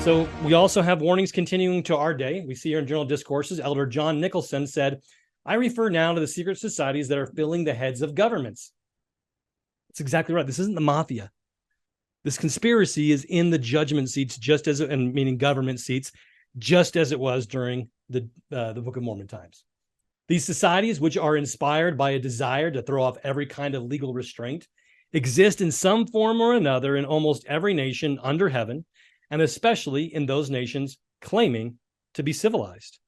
So we also have warnings continuing to our day. We see here in Journal Discourses, Elder John Nicholson said, "I refer now to the secret societies that are filling the heads of governments." That's exactly right. This isn't the mafia. This conspiracy is in the judgment seats, just as, and meaning government seats, just as it was during the Book of Mormon times. These societies, which are inspired by a desire to throw off every kind of legal restraint, exist in some form or another in almost every nation under heaven, and especially in those nations claiming to be civilized.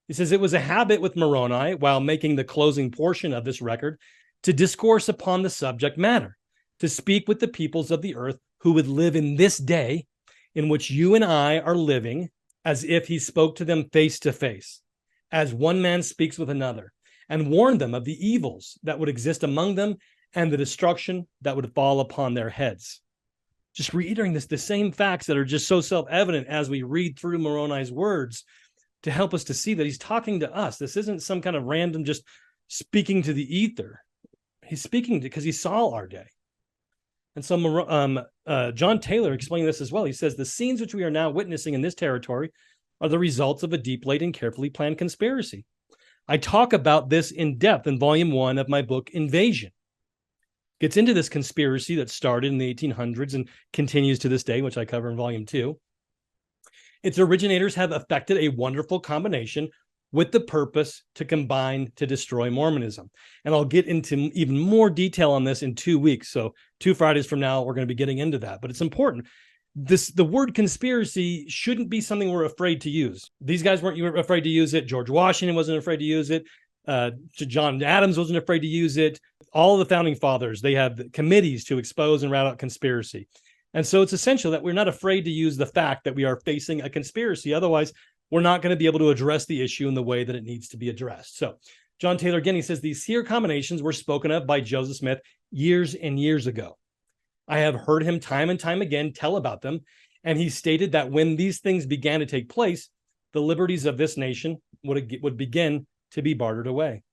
He says it was a habit with Moroni, while making the closing portion of this record, to discourse upon the subject matter, to speak with the peoples of the earth who would live in this day in which you and I are living, as if he spoke to them face to face, as one man speaks with another, and warn them of the evils that would exist among them and the destruction that would fall upon their heads. Just reiterating the same facts that are just so self-evident as we read through Moroni's words to help us to see that he's talking to us. This isn't some kind of random just speaking to the ether. He's speaking because he saw our day. And so John Taylor explained this as well. He says, the scenes which we are now witnessing in this territory are the results of a deep laid and carefully planned conspiracy. I talk about this in depth in volume 1 of my book, Invasion. Gets into this conspiracy that started in the 1800s and continues to this day, which I cover in volume 2. Its originators have effected a wonderful combination with the purpose to combine to destroy Mormonism. And I'll get into even more detail on this in 2 weeks. So 2 Fridays from now, we're going to be getting into that. But it's important. The word conspiracy shouldn't be something we're afraid to use. These guys weren't afraid to use it. George Washington wasn't afraid to use it. John Adams wasn't afraid to use it. All the founding fathers, they have committees to expose and rout out conspiracy. And so it's essential that we're not afraid to use the fact that we are facing a conspiracy. Otherwise, we're not going to be able to address the issue in the way that it needs to be addressed. So John Taylor, again, he says, these here combinations were spoken of by Joseph Smith years and years ago. I have heard him time and time again tell about them. And he stated that when these things began to take place, the liberties of this nation would begin to be bartered away.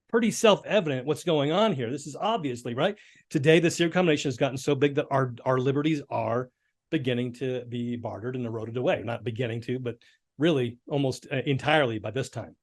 Pretty self-evident what's going on here. This is obviously, right? Today, the seer combination has gotten so big that our liberties are beginning to be bartered and eroded away. Not beginning to, but really almost entirely by this time.